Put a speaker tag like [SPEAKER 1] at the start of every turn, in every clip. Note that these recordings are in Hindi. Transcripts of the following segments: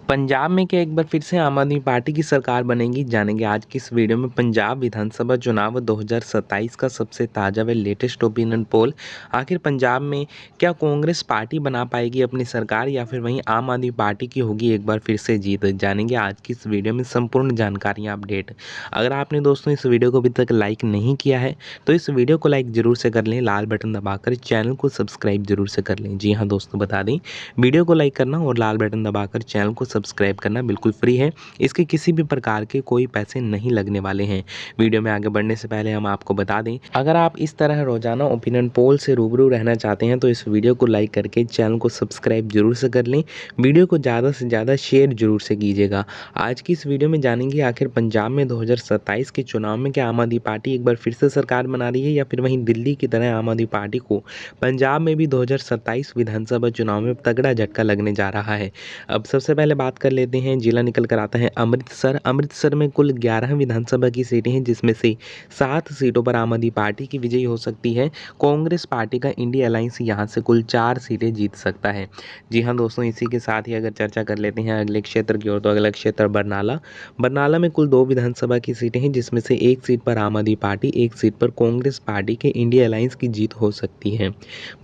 [SPEAKER 1] पंजाब में क्या एक बार फिर से आम आदमी पार्टी की सरकार बनेगी? जानेंगे आज की इस वीडियो में पंजाब विधानसभा चुनाव 2027 का सबसे ताज़ा व लेटेस्ट ओपिनियन पोल। आखिर पंजाब में क्या कांग्रेस पार्टी बना पाएगी अपनी सरकार या फिर वहीं आम आदमी पार्टी की होगी एक बार फिर से जीत? जानेंगे आज की इस वीडियो में संपूर्ण जानकारियाँ अपडेट। अगर आपने दोस्तों इस वीडियो को अभी तक लाइक नहीं किया है तो इस वीडियो को लाइक जरूर से कर लें, लाल बटन दबाकर चैनल को सब्सक्राइब जरूर से कर लें। जी हाँ दोस्तों, बता दें वीडियो को लाइक करना और लाल बटन दबाकर चैनल को सब्सक्राइब करना बिल्कुल फ्री है। इसके किसी भी प्रकार के कोई पैसे नहीं लगने वाले हैं। वीडियो में आगे बढ़ने से पहले हम आपको बता दें, अगर आप इस तरह रोजाना ओपिनियन पोल से रूबरू रहना चाहते हैं तो इस वीडियो को लाइक करके चैनल को सब्सक्राइब जरूर से कर लें। वीडियो को ज़्यादा से ज़्यादा शेयर जरूर से कीजिएगा। आज की इस वीडियो में जानेंगे आखिर पंजाब में 2027 के चुनाव में क्या आम आदमी पार्टी एक बार फिर से सरकार बना रही है या फिर वहीं दिल्ली की तरह आम आदमी पार्टी को पंजाब में भी 2027 विधानसभा चुनाव में तगड़ा झटका लगने जा रहा है। अब सबसे पहले बात कर लेते हैं, जिला निकल कर आता है अमृतसर। अमृतसर में कुल 11 विधानसभा की सीटें हैं जिसमें से 7 सीटों पर आम आदमी पार्टी की विजयी हो सकती है। कांग्रेस पार्टी का इंडिया अलायंस यहां से कुल 4 सीटें जीत सकता है। जी हां दोस्तों, इसी के साथ ही अगर चर्चा कर लेते हैं अगले क्षेत्र की ओर तो अगला क्षेत्र बरनाला। बरनाला में कुल 2 विधानसभा की सीटें हैं जिसमें से 1 सीट पर आम आदमी पार्टी, 1 सीट पर कांग्रेस पार्टी के इंडिया अलायंस की जीत हो सकती है।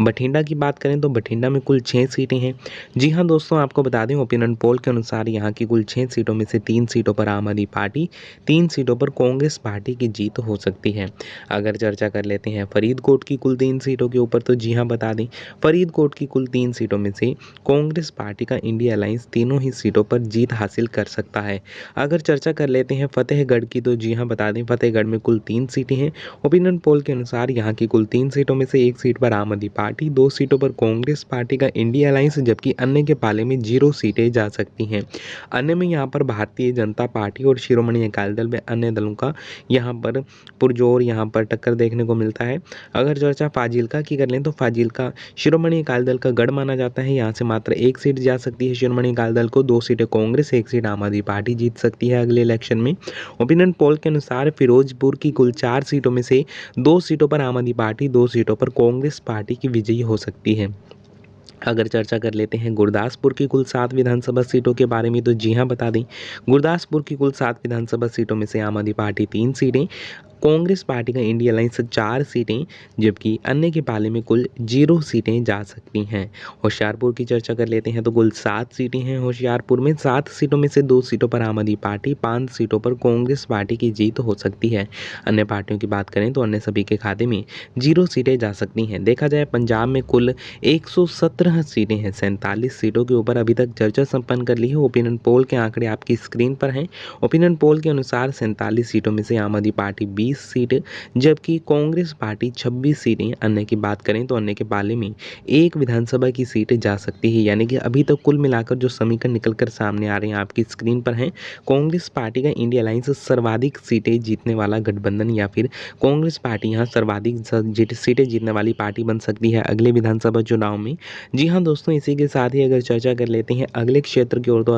[SPEAKER 1] बठिंडा की बात करें तो बठिंडा में कुल 6 सीटें हैं। जी हाँ दोस्तों, आपको बता दें ओपिनियन पोल के अनुसार यहाँ की कुल 6 सीटों में से 3 सीटों पर आम आदमी पार्टी, 3 सीटों पर कांग्रेस पार्टी की जीत हो सकती है। अगर चर्चा कर लेते हैं फरीदकोट की कुल 3 सीटों के ऊपर तो जी हाँ बता दें फरीदकोट की कुल 3 सीटों में से कांग्रेस पार्टी का इंडिया अलायंस तीनों ही सीटों पर जीत हासिल कर सकता है। अगर चर्चा कर लेते हैं फतेहगढ़ की तो जी हाँ बता दें फतेहगढ़ में कुल 3 सीटें हैं। ओपिनियन पोल के अनुसार यहाँ की कुल 3 सीटों में से 1 सीट पर आम आदमी पार्टी, 2 सीटों पर कांग्रेस पार्टी का इंडिया अलायंस, जबकि अन्य के पाले में 0 सीटें जा सकती हैं। अन्य में यहाँ पर भारतीय जनता पार्टी और शिरोमणि अकाली दल में अन्य दलों का यहाँ पर पुरजोर यहाँ पर टक्कर देखने को मिलता है। अगर चर्चा फाजिल्का की कर लें तो फाजिल्का शिरोमणि अकाली दल का गढ़ माना जाता है। यहाँ से मात्र 1 सीट जा सकती है शिरोमणि अकाली दल को, 2 सीटें कांग्रेस, 1 सीट आम आदमी पार्टी जीत सकती है अगले इलेक्शन में। ओपिनियन पोल के अनुसार फिरोजपुर की कुल 4 सीटों में से 2 सीटों पर आम आदमी पार्टी, 2 सीटों पर कांग्रेस पार्टी की विजयी हो सकती है। अगर चर्चा कर लेते हैं गुरदासपुर की कुल 7 विधानसभा सीटों के बारे में तो जी हाँ बता दें गुरदासपुर की कुल 7 विधानसभा सीटों में से आम आदमी पार्टी 3 सीटें, कांग्रेस पार्टी का इंडिया अलायंस 4 सीटें, जबकि अन्य के पाले में कुल 0 सीटें जा सकती हैं। होशियारपुर की चर्चा कर लेते हैं तो कुल 7 सीटें हैं होशियारपुर में। 7 सीटों में से 2 सीटों पर आम आदमी पार्टी, 5 सीटों पर कांग्रेस पार्टी की जीत हो सकती है। अन्य पार्टियों की बात करें तो अन्य सभी के खाते में 0 सीटें जा सकती हैं। देखा जाए पंजाब में कुल 117 सीटें हैं। 47 सीटों के ऊपर अभी तक चर्चा संपन्न कर ली है। ओपिनियन पोल के आंकड़े आपकी स्क्रीन पर हैं। ओपिनियन पोल के अनुसार 47 सीटों में से आम आदमी पार्टी 20 सीटें, जबकि कांग्रेस पार्टी 26 सीटें। अन्य की बात करें तो अन्य के पाले में 1 विधानसभा की सीटें जा सकती है। यानी कि अभी तक कुल मिलाकर जो समीकरण निकलकर सामने आ रहे हैं आपकी स्क्रीन पर हैं, कांग्रेस पार्टी का इंडिया अलायंस सर्वाधिक सीटें जीतने वाला गठबंधन या फिर कांग्रेस पार्टी यहाँ सर्वाधिक सीटें जीतने वाली पार्टी बन सकती है अगले विधानसभा चुनाव में। जी हाँ दोस्तों, इसी के साथ ही अगर चर्चा कर लेते हैं अगले क्षेत्र की ओर तो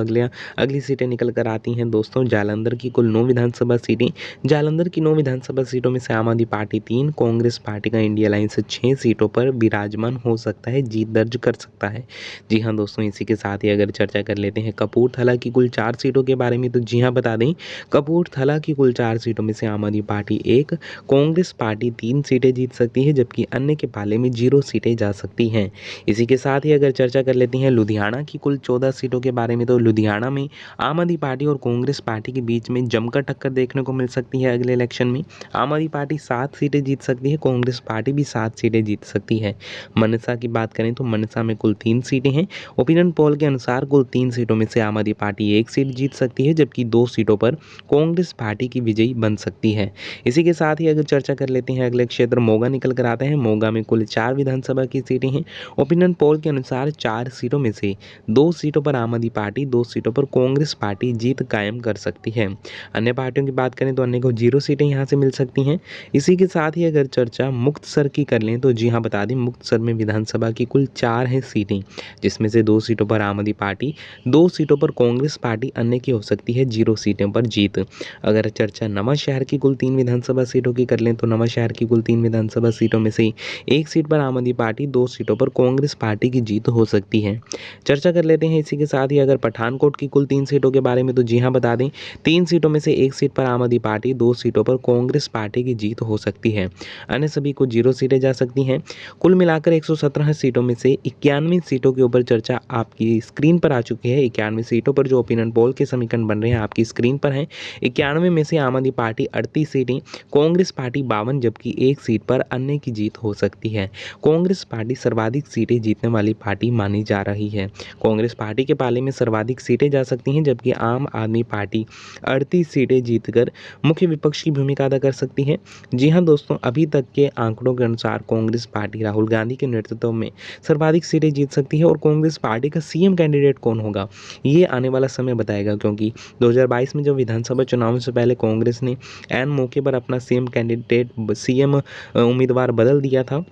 [SPEAKER 1] अगली सीटें निकल कर आती हैं दोस्तों जालंधर की कुल 9 विधानसभा सीटें। जालंधर की 9 विधानसभा सीटों में से आम आदमी पार्टी 3, कांग्रेस पार्टी का इंडिया अलायंस 6 सीटों पर विराजमान हो सकता है, जीत दर्ज कर सकता है। जी हाँ दोस्तों, इसी के साथ ही अगर चर्चा कर लेते हैं कपूरथला की कुल 4 सीटों के बारे में तो जी हाँ बता दें कपूरथला की कुल 4 सीटों में से आम आदमी पार्टी 1, कांग्रेस पार्टी 3 सीटें जीत सकती है, जबकि अन्य के पाले में 0 सीटें जा सकती हैं। इसी के साथ ही अगर चर्चा कर लेते हैं लुधियाना की कुल 14 सीटों के बारे में तो लुधियाना में आम आदमी पार्टी और कांग्रेस पार्टी के बीच में जमकर टक्कर देखने को मिल सकती है अगले इलेक्शन में। आम आदमी पार्टी 7 सीटें जीत सकती है, कांग्रेस पार्टी भी 7 सीटें जीत सकती है। मनसा की बात करें तो मनसा में कुल 3 सीटें हैं। ओपिनियन पोल के अनुसार कुल 3 सीटों में से आम आदमी पार्टी 1 सीट जीत सकती है, जबकि 2 सीटों पर कांग्रेस पार्टी की विजयी बन सकती है। इसी के साथ ही अगर चर्चा कर लेते हैं अगले क्षेत्र मोगा निकल कर आता है। मोगा में कुल 4 विधानसभा की सीटें हैं। ओपिनियन पोल के अनुसार 4 सीटों में से 2 सीटों पर आम आदमी पार्टी, 2 सीटों पर कांग्रेस पार्टी जीत कायम कर सकती है। अन्य पार्टियों की बात करें तो अन्य को 0 सीटें यहाँ से से मिल सकती हैं। इसी के साथ ही अगर चर्चा मुक्तसर की कर लें तो जी हाँ, बता दें मुक्तसर में विधानसभा की कुल 4 हैं सीटें, जिसमें से 2 सीटों पर आम आदमी पार्टी, 2 सीटों पर कांग्रेस पार्टी, अन्य की हो सकती है 0 सीटों पर जीत। अगर चर्चा नवांशहर की कुल 3 विधानसभा सीटों की कर लें तो नवांशहर की कुल 3 विधानसभा सीटों में से 1 सीट पर आम आदमी पार्टी, 2 सीटों पर कांग्रेस पार्टी की जीत हो सकती है। चर्चा कर लेते हैं इसी के साथ ही अगर पठानकोट की कुल 3 सीटों के बारे में तो जी हाँ, बता दें 3 सीटों में से 1 सीट पर आम आदमी पार्टी, 2 सीटों पर कांग्रेस पार्टी की जीत हो सकती है। अन्य सभी को 0 सीटें जा सकती हैं। कुल मिलाकर 117 सीटों में से 91 सीटों के ऊपर चर्चा आपकी स्क्रीन पर आ चुकी है। 91 सीटों पर जो ओपिनियन पोल के समीकरण बन रहे हैं आपकी स्क्रीन पर हैं। 91 में से आम आदमी पार्टी 38 सीटें, कांग्रेस पार्टी 52, जबकि 1 सीट पर अन्य की जीत हो सकती है। कांग्रेस पार्टी सर्वाधिक सीटें जीतने वाली पार्टी मानी जा रही है। कांग्रेस पार्टी के पाले में सर्वाधिक सीटें जा सकती हैं, जबकि आम आदमी पार्टी 38 सीटें जीतकर मुख्य विपक्ष की भूमिका अदा कर सकती है। जी हाँ दोस्तों, अभी तक के आंकड़ों के अनुसार कांग्रेस पार्टी राहुल गांधी के नेतृत्व में सर्वाधिक सीटें जीत सकती है और कांग्रेस पार्टी का सीएम कैंडिडेट कौन होगा ये आने वाला समय बताएगा, क्योंकि 2022 में जब विधानसभा चुनाव से पहले कांग्रेस ने ऐन मौके पर अपना सीएम उम्मीदवार बदल दिया था।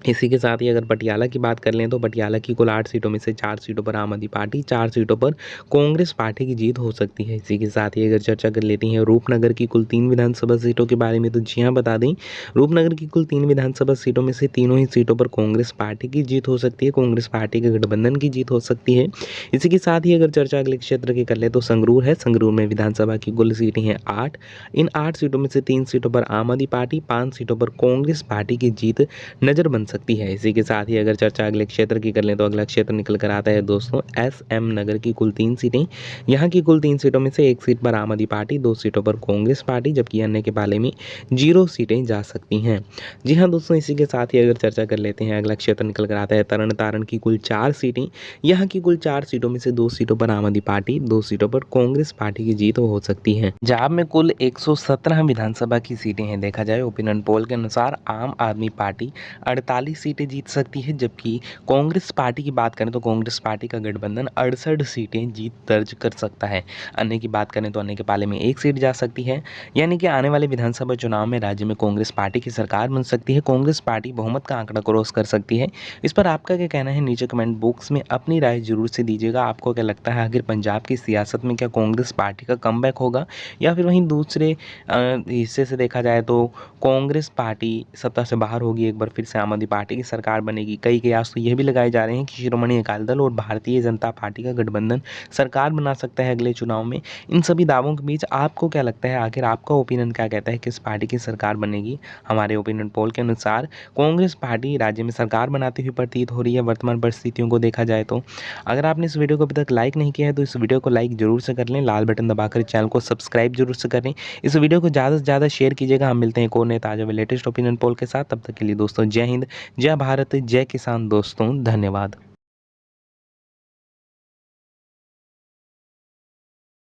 [SPEAKER 1] इसी के साथ ही अगर पटियाला की बात कर लें तो पटियाला की कुल 8 सीटों में से 4 सीटों पर आम आदमी पार्टी, 4 सीटों पर कांग्रेस पार्टी की जीत हो सकती है। इसी के साथ ही अगर चर्चा कर लेते हैं रूपनगर की कुल 3 विधानसभा सीटों के बारे में तो जी हाँ, बता दें रूपनगर की कुल 3 विधानसभा सीटों में से तीनों ही सीटों पर कांग्रेस पार्टी की जीत हो सकती है, कांग्रेस पार्टी के गठबंधन की जीत हो सकती है। इसी के साथ ही अगर चर्चा अगले क्षेत्र की कर ले तो संगरूर है। संगरूर में विधानसभा की कुल सीटें हैं 8। इन 8 सीटों में से 3 सीटों पर आम आदमी पार्टी, 5 सीटों पर कांग्रेस पार्टी की जीत नजर बन सकती है। इसी के साथ ही अगर चर्चा अगले क्षेत्र की कर लें तो अगला क्षेत्र निकल कर आता है दोस्तों एसएम नगर की कुल 3 सीटें। यहाँ की कुल 3 सीटों में से 1 सीट पर आम आदमी पार्टी, 2 सीटों पर कांग्रेस पार्टी, जबकि अन्य के पाले में 0 सीटें जा सकती हैं। जी हाँ दोस्तों, इसी के साथ ही अगर चर्चा कर लेते हैं अगला क्षेत्र निकल कर आता है तरन तारण की कुल 4 सीटें। यहाँ की कुल 4 सीटों में से 2 सीटों पर आम आदमी पार्टी, 2 सीटों पर कांग्रेस पार्टी की जीत हो सकती है। पंजाब में कुल 117 विधानसभा की सीटें हैं। देखा जाए ओपिनियन पोल के अनुसार आम आदमी पार्टी 48 सीटें जीत सकती है, जबकि कांग्रेस पार्टी की बात करें तो कांग्रेस पार्टी का गठबंधन 68 सीटें जीत दर्ज कर सकता है। अन्य की बात करें तो अन्य के पाले में 1 सीट जा सकती है। यानी कि आने वाले विधानसभा चुनाव में राज्य में कांग्रेस पार्टी की सरकार बन सकती है। कांग्रेस पार्टी बहुमत का आंकड़ा क्रॉस कर सकती है। इस पर आपका क्या कहना है नीचे कमेंट बॉक्स में अपनी राय जरूर से दीजिएगा। आपको क्या लगता है आखिर पंजाब की सियासत में क्या कांग्रेस पार्टी का कमबैक होगा या फिर वहीं दूसरे हिस्से से देखा जाए तो कांग्रेस पार्टी सत्ता से बाहर होगी, एक बार फिर से आम आदमी पार्टी की सरकार बनेगी। कई कयास तो यह भी लगाए जा रहे हैं कि शिरोमणि अकाली दल और भारतीय जनता पार्टी का गठबंधन सरकार बना सकता है अगले चुनाव में। इन सभी दावों के बीच आपको क्या लगता है, आखिर आपका ओपिनियन क्या कहता है, किस पार्टी की सरकार बनेगी? हमारे ओपिनियन पोल के अनुसार कांग्रेस पार्टी राज्य में सरकार बनाती हुई प्रतीत हो रही है वर्तमान परिस्थितियों को देखा जाए तो। अगर आपने इस वीडियो को अभी तक लाइक नहीं किया है तो इस वीडियो को लाइक जरूर से कर लें, लाल बटन दबाकर चैनल को सब्सक्राइब जरूर से करें। इस वीडियो को ज़्यादा से ज़्यादा शेयर कीजिएगा। हम मिलते हैं एक और नए ताज़ा व लेटेस्ट ओपिनियन पोल के साथ। तब तक के लिए दोस्तों जय हिंद, जय भारत, जय किसान दोस्तों, धन्यवाद।